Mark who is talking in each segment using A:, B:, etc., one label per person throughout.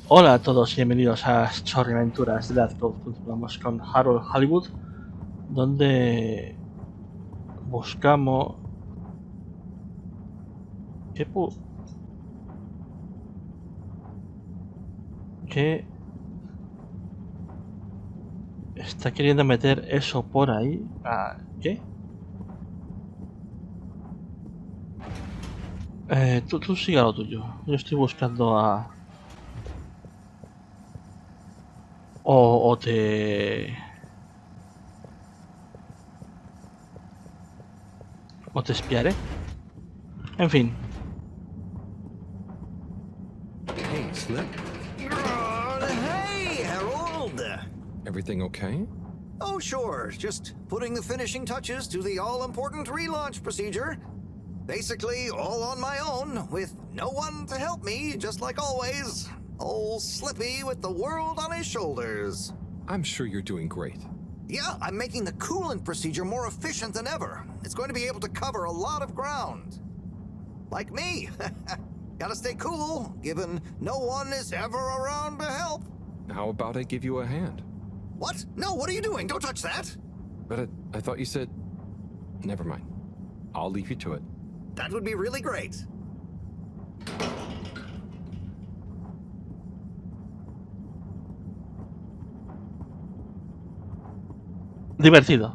A: Hola a todos y bienvenidos a Chorri Aventuras de Death Code. Continuamos con Halibut, donde buscamos... ¿Qué está queriendo meter eso por ahí? ¿Qué? Tú siga lo tuyo. Yo estoy buscando a... O te... O te espiaré. En fin.
B: Hey, Slip.
C: Hey, Harold!
B: Everything okay?
C: Oh, sure. Just putting the finishing touches to the all-important relaunch procedure. Basically, all on my own, with no one to help me, just like always. Old Slippy with the world on his shoulders.
B: I'm sure you're doing great.
C: Yeah, I'm making the coolant procedure more efficient than ever. It's going to be able to cover a lot of ground. Like me. Gotta stay cool, given no one is ever around to help.
B: How about I give you a hand?
C: What? No, what are you doing? Don't touch that!
B: But I thought you said... Never mind. I'll leave you to it.
C: That would be really great.
A: Divertido.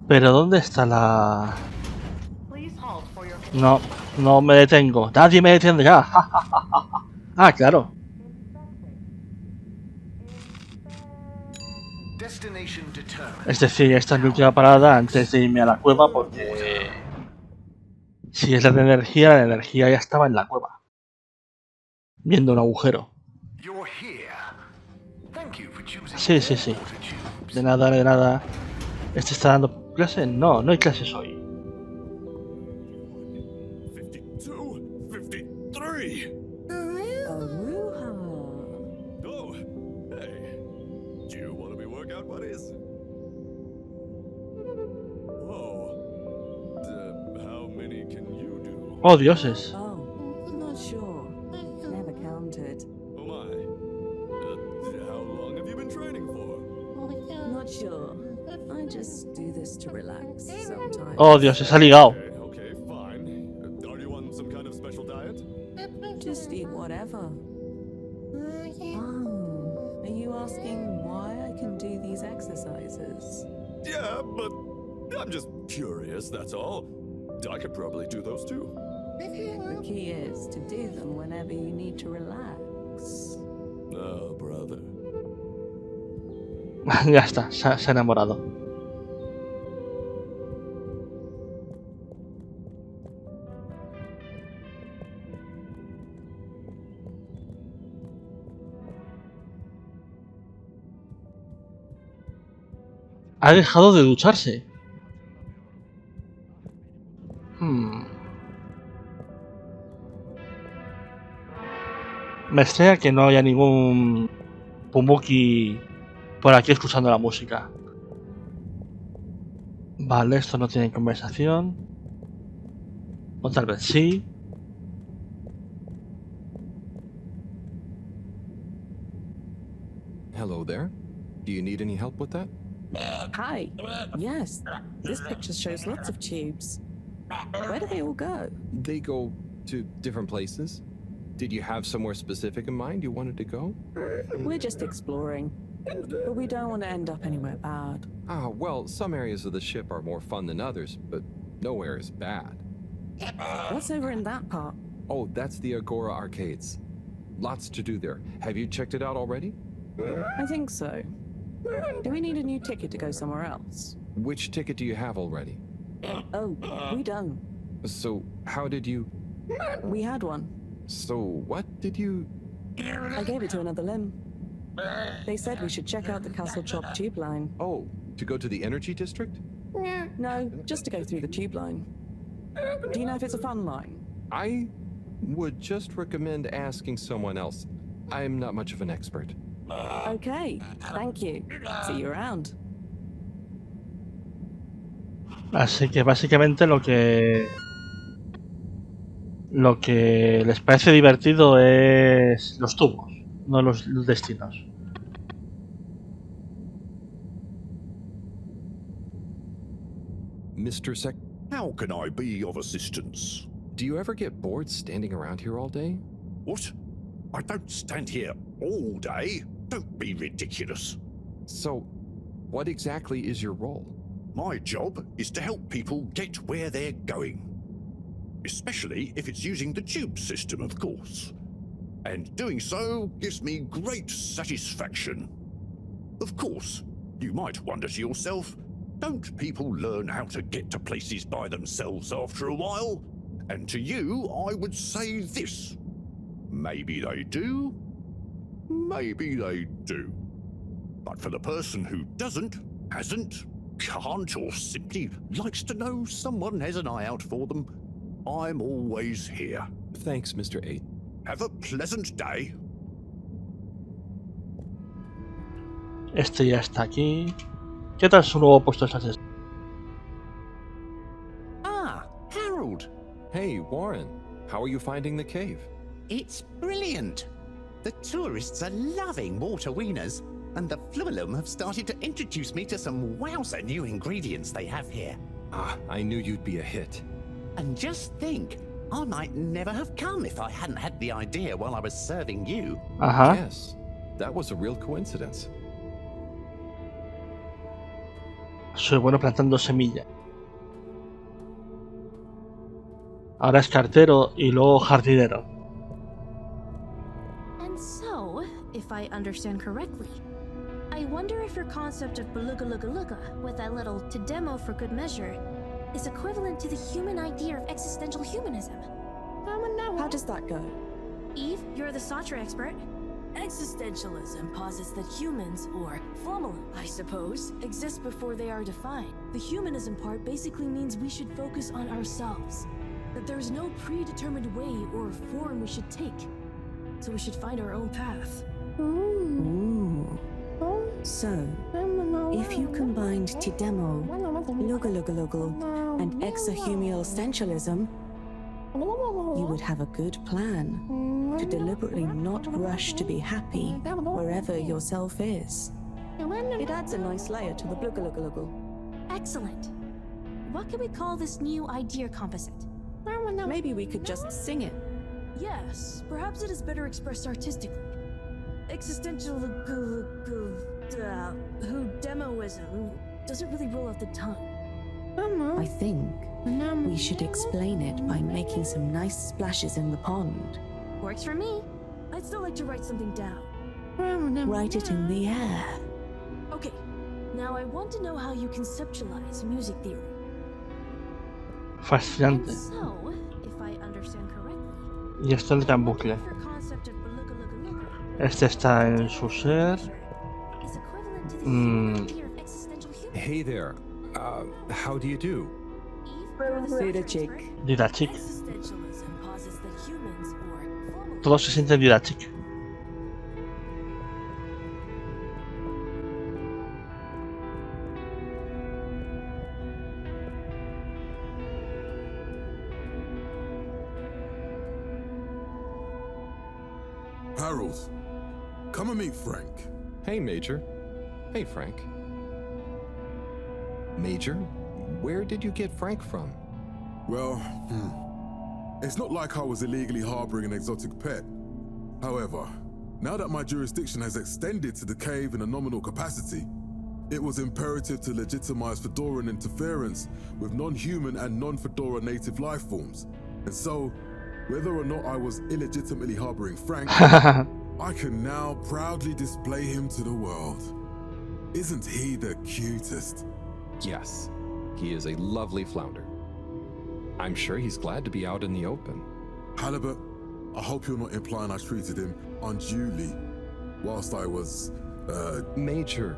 A: Pero ¿dónde está la...? No, no me detengo. Nadie me detiene ya. Ah, claro. Es decir, esta es mi última parada antes de irme a la cueva porque... Si es la energía ya estaba en la cueva. Viendo un agujero. Sí, sí, sí. De nada, de nada. ¿Este está dando clase? No, no hay clases hoy.
D: 52, 53. Oh, hey. Do you want to be workout buddies? Whoa. How many can you do?
A: Oh, dioses.
E: Oh, not sure. Never counted.
D: Oh my. How long have you been training for?
E: Not sure. I just do this to relax sometimes.
A: Oh, dioses, ha ligado.
D: Okay, fine. Are you on some kind of special diet?
E: Just eat whatever. Oh, are you asking why I can do these exercises?
D: Yeah, but I'm just curious, that's all. I could probably do those too.
E: The key is to do them whenever you need to relax.
D: Oh, brother.
A: Ya está, se ha enamorado. Ha dejado de ducharse. Me extraña que no haya ningún Pumuki por aquí escuchando la música. Vale, esto no tiene conversación. O tal vez sí.
B: Hello there. Do you need any help with that?
E: Hi. Yes, this picture shows lots of tubes. Where do they all go?
B: They go to different places. Did you have somewhere specific in mind you wanted to go?
E: We're just exploring. But we don't want to end up anywhere bad.
B: Ah, well, some areas of the ship are more fun than others, but nowhere is bad.
E: What's over in that part?
B: Oh, that's the Agora Arcades. Lots to do there. Have you checked it out already?
E: I think so. Do we need a new ticket to go somewhere else?
B: Which ticket do you have already?
E: Oh, we don't.
B: So, how did you...
E: We had one.
B: So, what did you...
E: I gave it to another limb. They said we should check out the Castle Chop tube line.
B: Oh, to go to the energy district?
E: No, just to go through the tube line. Do you know if it's a fun line?
B: I would just recommend asking someone else. I'm not much of an expert.
E: Okay, thank you. See you around.
A: Así que básicamente lo que Lo que les parece divertido es los tubos, no los destinos.
B: Mr.
F: How can I be of assistance?
B: Do you ever get bored standing around here all day?
F: What? I don't stand here all day. Don't be ridiculous.
B: So, what exactly is your role?
F: My job is to help people get where they're going. Especially if it's using the tube system, of course. And doing so gives me great satisfaction. Of course, you might wonder to yourself, don't people learn how to get to places by themselves after a while? And to you, I would say this. Maybe they do. Maybe they do. But for the person who doesn't, hasn't, can't, or simply likes to know someone has an eye out for them, I'm always here.
B: Thanks, Mr. 8.
F: Have a pleasant day.
A: Este ya está aquí. ¿Qué tal su nuevo puesto de estación?
G: Ah, Harold.
B: Hey, Warren. How are you finding the cave?
G: It's brilliant. The tourists are loving water wieners, and the Flumylym have started to introduce me to some wowzer new ingredients they have here.
B: Ah, I knew you'd be a hit.
G: And just think, I might never have come if I hadn't had the idea while I was serving you.
A: Ajá.
B: Yes, that was a real coincidence.
A: Soy bueno plantando semillas. Ahora es cartero y luego jardinero.
H: And so, if I understand correctly, I wonder if your concept of beluga with that little to demo for good measure is equivalent to the human idea of existential humanism.
E: How does that go?
H: Eve, you're the Sartre expert. Existentialism posits that humans, or Flumylym, I suppose, exist before they are defined. The humanism part basically means we should focus on ourselves. That there's no predetermined way or form we should take. So we should find our own path.
E: Ooh. So, if you combined Tidemo, Lugalugalogal, and exahumial essentialism, you would have a good plan to deliberately not rush to be happy wherever yourself is. It adds a nice layer to the Lugalugalogal.
H: Excellent. What can we call this new idea composite?
E: Maybe we could just sing it.
H: Yes, perhaps it is better expressed artistically. Existential who-demoism doesn't really roll off the tongue.
E: I think we should explain it by making some nice splashes in the pond.
H: Works for me. I'd still like to write something down.
E: Write it in the air.
H: Okay, now I want to know how you conceptualize music theory. And
A: Fascinante.
H: so, if I understand correctly,
A: Y esto entra en bucle.
H: if your concept of beluga
A: Este está en su ser.
H: is equivalent to the human idea of existential humanism.
B: Hey there. How do you do?
E: Bridgitte.
A: Didachic.
H: Existentialism posits that humans, or Flumylym,
A: Todos se sienten didachic.
I: Harold, come and meet Frank.
B: Hey, Major. Hey, Frank. Major, where did you get Frank from?
I: Well, it's not like I was illegally harboring an exotic pet. However, now that my jurisdiction has extended to the cave in a nominal capacity, it was imperative to legitimize Fedoran interference with non-human and non-Fedora native life forms. And so, whether or not I was illegitimately harboring Frank, I can now proudly display him to the world. Isn't he the cutest?
B: Yes, he is a lovely flounder. I'm sure he's glad to be out in the open.
I: Halibut, I hope you're not implying I treated him unduly whilst I was,
B: Major,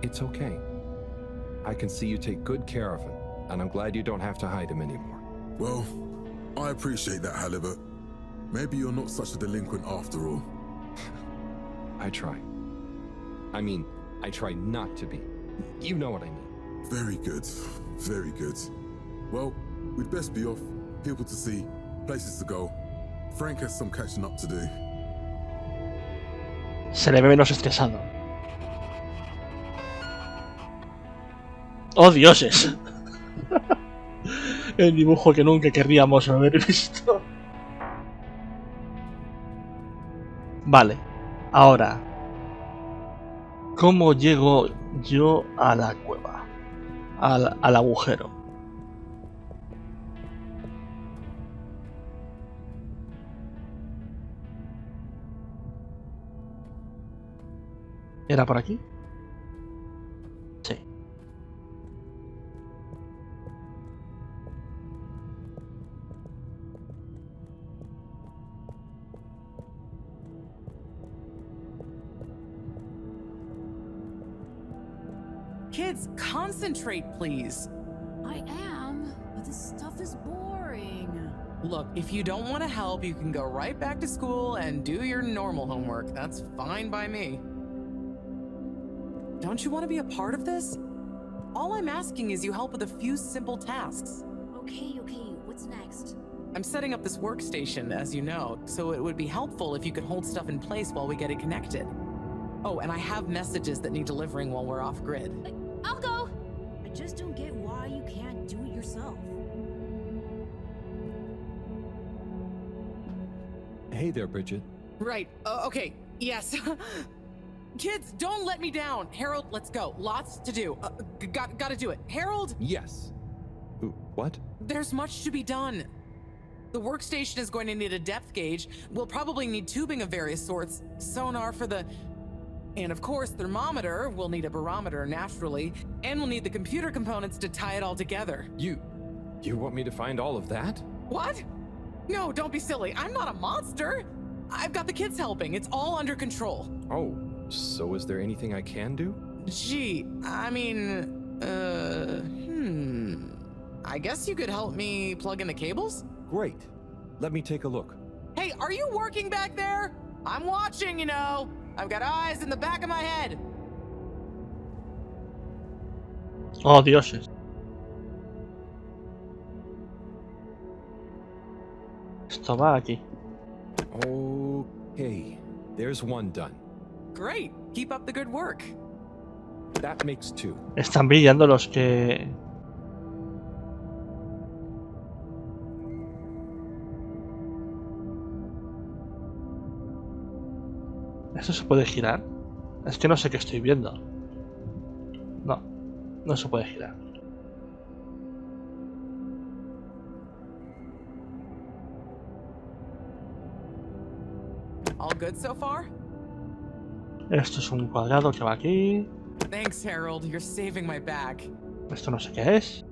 B: it's okay. I can see you take good care of him, and I'm glad you don't have to hide him anymore.
I: Well, I appreciate that, Halibut. Maybe you're not such a delinquent after all.
B: I try. I mean, I try not to be. You know what I mean.
I: Very good, very good. Well, we'd best be off. People to see. places to go. Frank has some catching up to do.
A: Se le ve menos estresado. ¡Oh, dioses! El dibujo que nunca querríamos haber visto. Vale, ahora, ¿cómo llego yo a la cueva? Al agujero. ¿Era por aquí? Sí.
J: Kids, concentrate, please.
H: I am, but this stuff is boring.
J: Look, if you don't want to help, you can go right back to school and do your normal homework. That's fine by me. Don't you want to be a part of this? All I'm asking is you help with a few simple tasks.
H: Okay, what's next?
J: I'm setting up this workstation, as you know, so it would be helpful if you could hold stuff in place while we get it connected. Oh, and I have messages that need delivering while we're off grid.
H: I'll go! I just don't get why you can't do it yourself.
B: Hey there, Bridgitte.
J: Right, okay, yes. Kids, don't let me down. Harold, let's go. Lots to do. Gotta do it. Harold?
B: Yes. What?
J: There's much to be done. The workstation is going to need a depth gauge. We'll probably need tubing of various sorts. Sonar for the... And of course, thermometer. We'll need a barometer, naturally. And we'll need the computer components to tie it all together.
B: You want me to find all of that?
J: What? No, don't be silly. I'm not a monster. I've got the kids helping. It's all under control.
B: Oh, so is there anything I can do?
J: Gee, I mean, I guess you could help me plug in the cables?
B: Great. Let me take a look.
J: Hey, are you working back there? I'm watching, you know. I've got eyes in the back of my head.
A: Oh, dioses. Esto va aquí.
B: Okay, there's one done.
J: Great. Keep up the good work.
B: That makes two.
A: Están brillando los que... ¿Esto se puede girar? Es que no sé qué estoy viendo. No, no se puede girar.
J: All good so far?
A: Esto es un cuadrado que va aquí.
J: Thanks, Harold. You're saving my back.
A: Esto no sé qué es.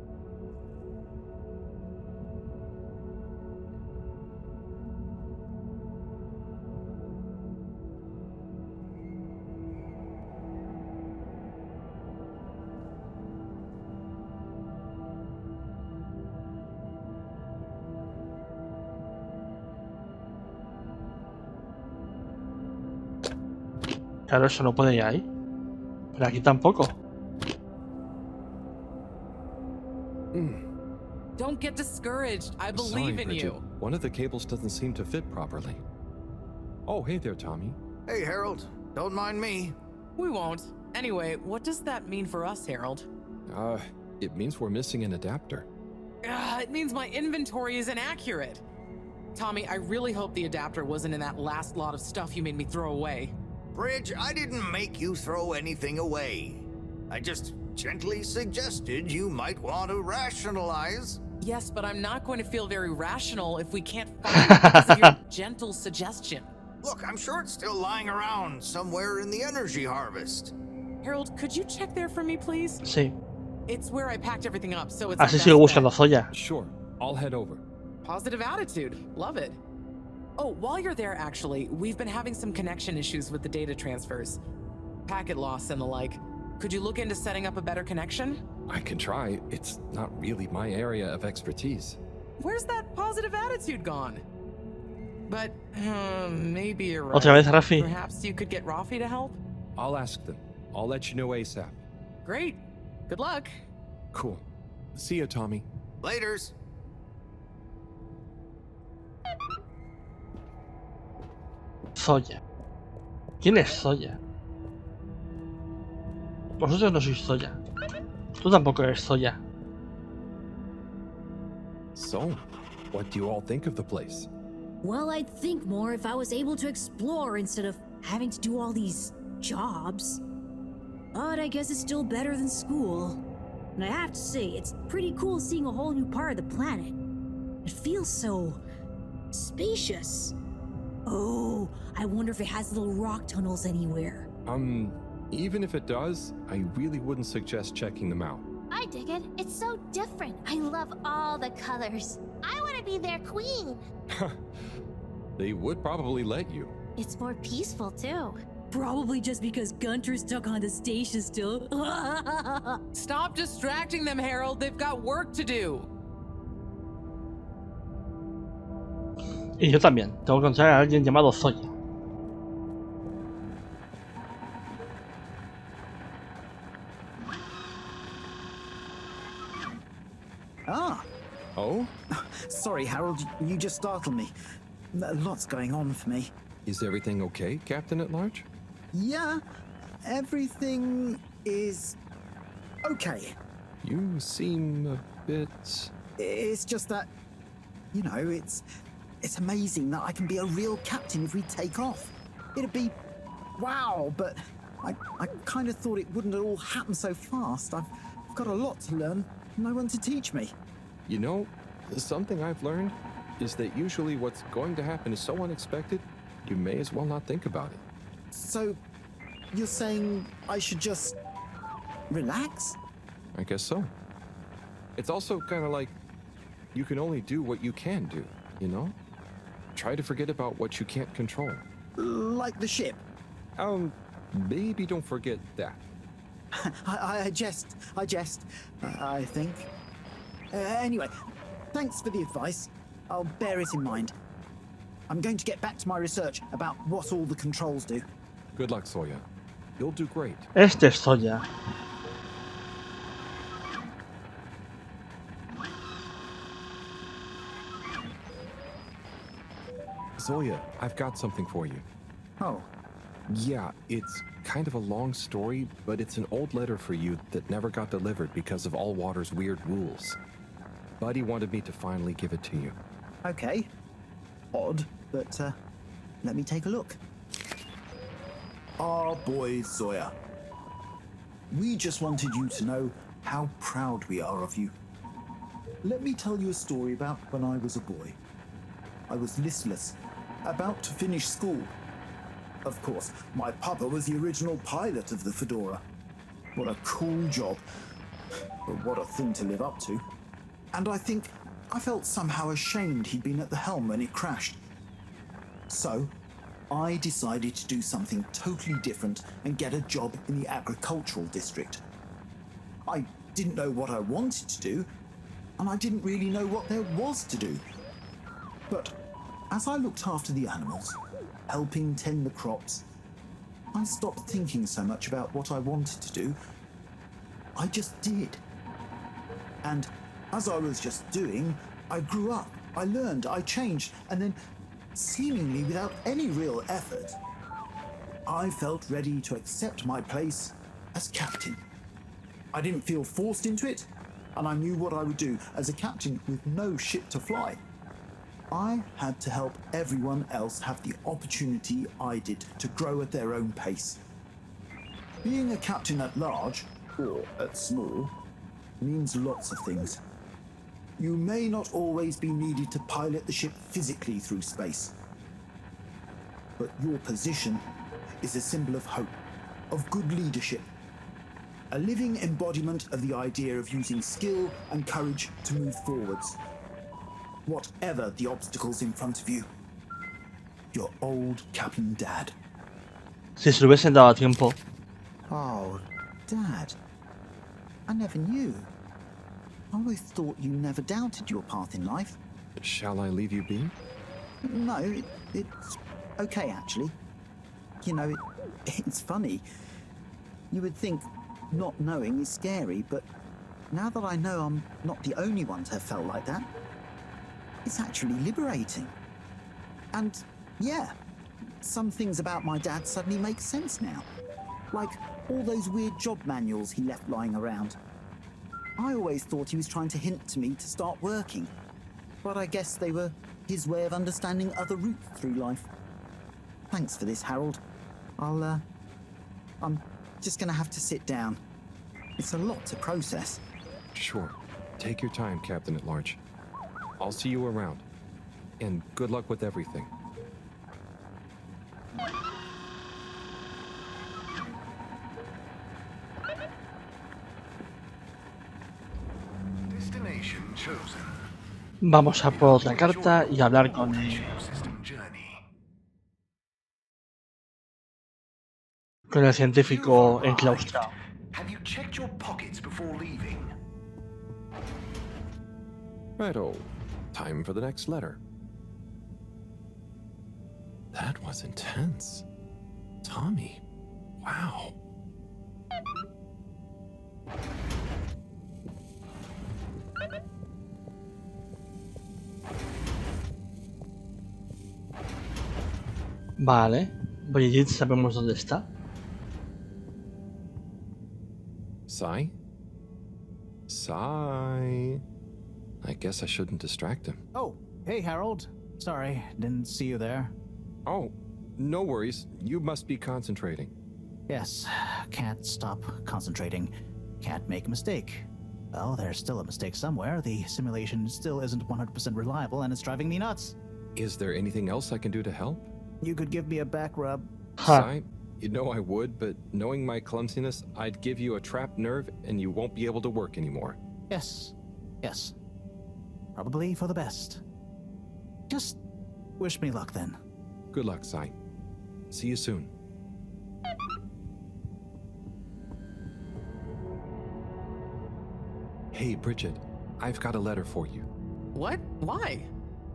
A: Claro, eso no puede ir ahí. Pero aquí tampoco.
J: Don't get discouraged. I believe in you.
B: One of the cables doesn't seem to fit properly. Oh, hey there, Tommy.
C: Hey, Harold. Don't mind me.
J: We won't. Anyway, what does that mean for us, Harold?
B: It means we're missing an adapter.
J: It means my inventory is inaccurate. Tommy, I really hope the adapter wasn't in that last lot of stuff you made me throw away.
C: Bridge, I didn't make you throw anything away. I just gently suggested you might want to rationalize.
J: Yes, but I'm not going to feel very rational if we can't find it because of your gentle suggestion.
C: Look, I'm sure it's still lying around somewhere in the energy harvest.
J: Harold, could you check there for me, please?
A: Sí.
J: It's where I packed everything up, so it's
A: Así sigo buscando a Zoya.
B: Sure, I'll head over.
J: Positive attitude. Love it. Oh, while you're there, actually, we've been having some connection issues with the data transfers. Packet loss and the like. Could you look into setting up a better connection?
B: I can try. It's not really my area of expertise.
J: Where's that positive attitude gone? But, maybe you're right.
A: Otra vez, Rafi.
J: Perhaps you could get Rafi to help?
B: I'll ask them. I'll let you know ASAP.
J: Great. Good luck.
B: Cool. See ya, Tommy.
C: Laters.
A: Zoya. ¿Quién es Zoya? Vosotros no sois Zoya. Tú tampoco eres Zoya.
B: So, what do you all think of the place?
K: Well, I'd think more if I was able to explore instead of having to do all these jobs. But I guess it's still better than school. And I have to say, it's pretty cool seeing a whole new part of the planet. It feels so spacious. Oh, I wonder if it has little rock tunnels anywhere.
B: Even if it does, I really wouldn't suggest checking them out.
L: I dig it. It's so different. I love all the colors. I want to be their queen.
B: They would probably let you.
L: It's more peaceful, too.
K: Probably just because Gunter's stuck on the station still.
J: Stop distracting them, Harold. They've got work to do.
A: Y yo también. Tengo que encontrar a alguien llamado Zoya.
M: Ah!
B: Oh?
M: Sorry, Harold, you just startled me. Lots going on for me.
B: Is everything okay, Captain at Large?
M: Yeah, everything is okay.
B: You seem a bit...
M: It's just that, you know, it's amazing that I can be a real captain if we take off. It'd be wow, but I kind of thought it wouldn't all happen so fast. I've got a lot to learn, no one to teach me.
B: You know, something I've learned is that usually what's going to happen is so unexpected, you may as well not think about it.
M: So, you're saying I should just relax?
B: I guess so. It's also kind of like you can only do what you can do, you know? Try to forget about what you can't control.
M: Like the ship?
B: Maybe don't forget that.
M: I jest, I think. Anyway, thanks for the advice. I'll bear it in mind. I'm going to get back to my research about what all the controls do.
B: Good luck, Zoya. You'll do great.
A: Este es Zoya.
B: Zoya, I've got something for you.
M: Oh.
B: Yeah, it's kind of a long story, but it's an old letter for you that never got delivered because of Allwater's weird rules. Buddy wanted me to finally give it to you.
M: Okay. Odd, but let me take a look.
N: Our boy Zoya. We just wanted you to know how proud we are of you. Let me tell you a story about when I was a boy. I was listless, about to finish school. Of course, my papa was the original pilot of the Fedora. What a cool job. But what a thing to live up to. And I think I felt somehow ashamed he'd been at the helm when it crashed. So, I decided to do something totally different and get a job in the agricultural district. I didn't know what I wanted to do, and I didn't really know what there was to do. But as I looked after the animals, helping tend the crops, I stopped thinking so much about what I wanted to do. I just did. And as I was just doing, I grew up, I learned, I changed, and then, seemingly without any real effort, I felt ready to accept my place as captain. I didn't feel forced into it, and I knew what I would do as a captain with no ship to fly. I had to help everyone else have the opportunity I did to grow at their own pace. Being a captain at large, or at small, means lots of things. You may not always be needed to pilot the ship physically through space. But your position is a symbol of hope, of good leadership, a living embodiment of the idea of using skill and courage to move forwards. Whatever the obstacles in front of you. Your old Captain Dad.
A: Si se lo hubiesen dado a tiempo.
M: Oh, Dad. I never knew. I always thought you never doubted your path in life.
B: Shall I leave you be?
M: No, it's okay, actually. You know, it's funny. You would think not knowing is scary, but now that I know I'm not the only one to have felt like that, it's actually liberating. And yeah, some things about my dad suddenly make sense now. Like all those weird job manuals he left lying around. I always thought he was trying to hint to me to start working. But I guess they were his way of understanding other routes through life. Thanks for this, Harold. I'm just gonna have to sit down. It's a lot to process.
B: Sure. Take your time, Captain at Large. I'll see you around. And good luck with everything.
A: Vamos a por otra carta y hablar con el científico enclaustrado.
O: Have you checked your pockets before leaving?
B: Righto. Time for the next letter. That was intense. Tommy. Wow.
A: Vale. Bridgitte sabemos dónde está.
B: Sai? Sai? I guess I shouldn't distract him.
P: Oh, hey Harold. Sorry, didn't see you there.
B: Oh, no worries. You must be concentrating.
P: Yes, can't stop concentrating. Can't make a mistake. Well, there's still a mistake somewhere. The simulation still isn't 100% reliable and it's driving me nuts.
B: Is there anything else I can do to help?
P: You could give me a back rub.
B: Sai, you know I would, but knowing my clumsiness, I'd give you a trapped nerve and you won't be able to work anymore.
P: Yes. Probably for the best. Just wish me luck then.
B: Good luck, Sai. See you soon. Hey, Bridgitte, I've got a letter for you.
J: What? Why?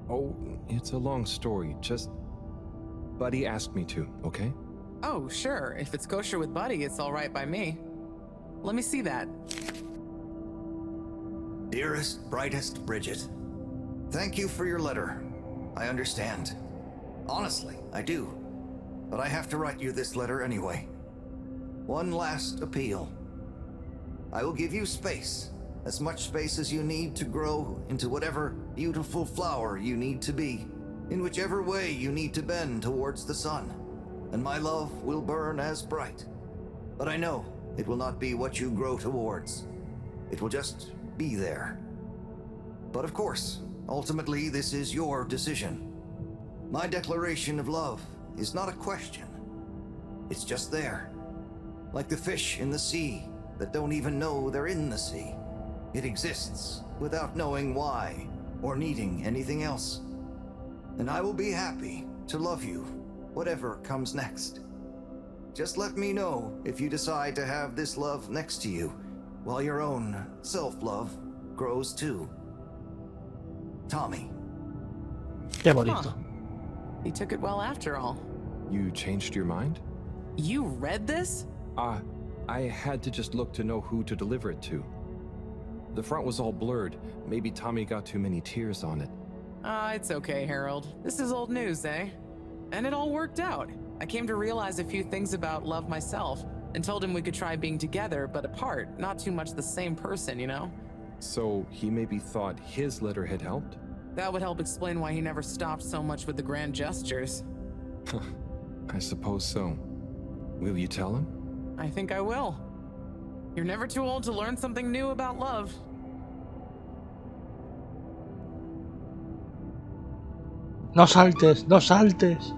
B: Oh, it's a long story. Just... Buddy asked me to, okay?
J: Oh, sure. If it's kosher with Buddy, it's all right by me. Let me see that.
C: Dearest, brightest Bridgitte, thank you for your letter. I understand. Honestly, I do. But I have to write you this letter anyway. One last appeal. I will give you space. As much space as you need to grow into whatever beautiful flower you need to be, in whichever way you need to bend towards the sun, and my love will burn as bright. But I know it will not be what you grow towards. It will just be there. But of course, ultimately this is your decision. My declaration of love is not a question. It's just there. Like the fish in the sea that don't even know they're in the sea. It exists without knowing why or needing anything else. And I will be happy to love you, whatever comes next. Just let me know if you decide to have this love next to you, while your own self-love grows too. Tommy.
A: Qué bonito.
J: Huh. He took it well after all.
B: You changed your mind?
J: You read this?
B: I had to just look to know who to deliver it to. The front was all blurred. Maybe Tommy got too many tears on it.
J: It's okay, Harold. This is old news, eh? And it all worked out. I came to realize a few things about love myself, and told him we could try being together, but apart, not too much the same person, you know?
B: So he maybe thought his letter had helped?
J: That would help explain why he never stopped so much with the grand gestures.
B: I suppose so. Will you tell him?
J: I think I will. You're never too old to learn something new about love.
A: No saltes, no saltes.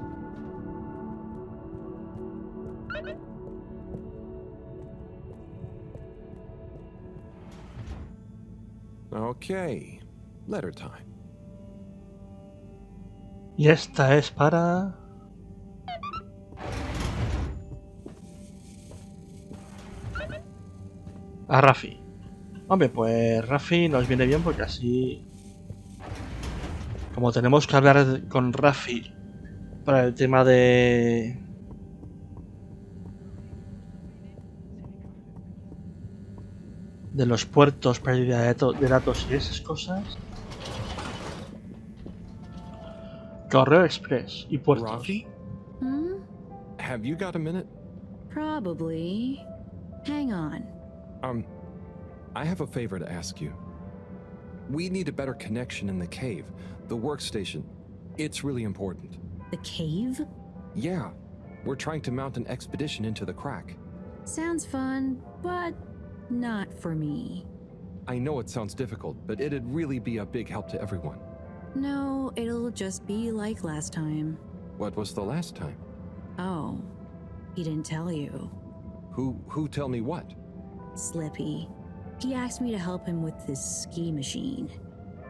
B: Okay, letter time.
A: Y esta es para... a Rafi. Hombre, pues Rafi nos viene bien porque así... Como tenemos que hablar con Rafi para el tema de los puertos, pérdida de datos y esas cosas, Correo express y puertos.
B: Rafi?
K: Hmm?
B: Have you got a minute?
K: Probably. Hang on.
B: I have a favor to ask you. We need a better connection in the cave. The workstation. It's really important.
K: The cave?
B: Yeah. We're trying to mount an expedition into the crack.
K: Sounds fun, but not for me.
B: I know it sounds difficult, but it'd really be a big help to everyone.
K: No, it'll just be like last time.
B: What was the last time?
K: Oh, he didn't tell you.
B: Who tell me what?
K: Slippy. He asked me to help him with this ski machine.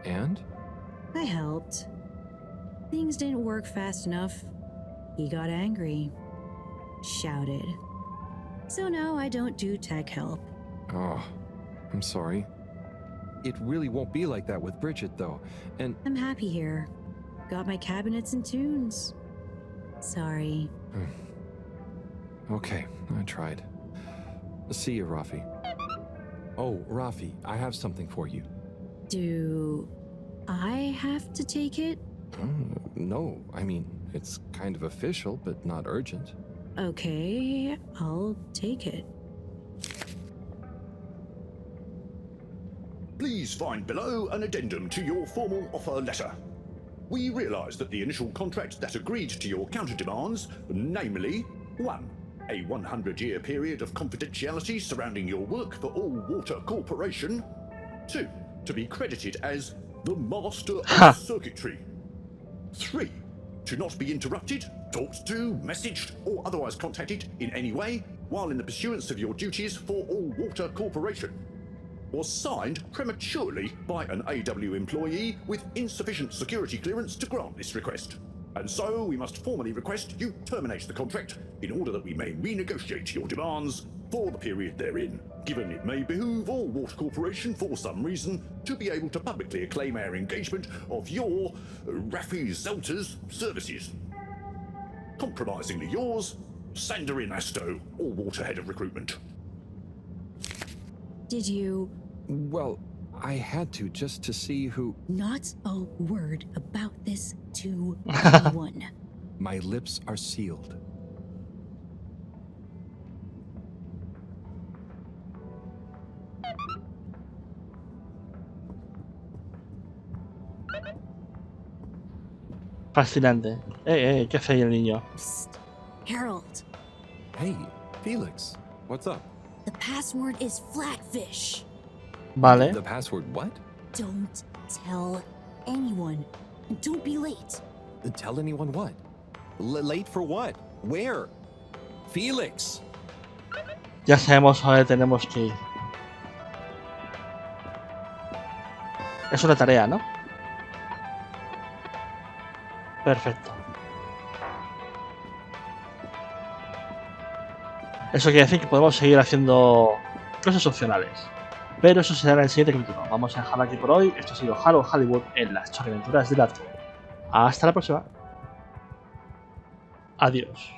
B: And?
K: I helped. Things didn't work fast enough. He got angry. Shouted. So now I don't do tech help.
B: Oh, I'm sorry. It really won't be like that with Bridgitte, though, and...
K: I'm happy here. Got my cabinets and tunes. Sorry.
B: Okay, I tried. See you, Rafi. Oh, Rafi, I have something for you.
K: Do I have to take it?
B: No, I mean, it's kind of official, but not urgent.
K: Okay, I'll take it.
F: Please find below an addendum to your formal offer letter. We realise that the initial contract that agreed to your counter-demands, namely 1. A 100-year period of confidentiality surrounding your work for All Water Corporation. 2. To be credited as the Master of Circuitry. 3. To not be interrupted, talked to, messaged, or otherwise contacted in any way while in the pursuance of your duties for All Water Corporation. Was signed prematurely by an AW employee with insufficient security clearance to grant this request. And so we must formally request you terminate the contract in order that we may renegotiate your demands for the period therein, given it may behoove All Water Corporation for some reason to be able to publicly acclaim our engagement of your, Rafi Zelter's, services. Compromisingly yours, Sandarin Asto, All Water Head of Recruitment.
K: Did you...
B: Well, I had to just to see who...
K: Not a word about this to anyone.
B: My lips are sealed.
A: Fascinante. ¿Qué hace ahí el niño?
K: Psst. Harold.
B: Hey, Felix. What's up?
K: The password is Flatfish.
A: Vale.
B: The password what?
K: Don't tell anyone. And don't be late.
B: Tell anyone what? Late for what? Where? Felix!
A: Ya sabemos a dónde tenemos que ir. Es una tarea, ¿no? Perfecto. Eso quiere decir que podemos seguir haciendo cosas opcionales. Pero eso será en el siguiente capítulo. Vamos a dejarlo aquí por hoy. Esto ha sido Halibut en las choraventuras del arco. Hasta la próxima. Adiós.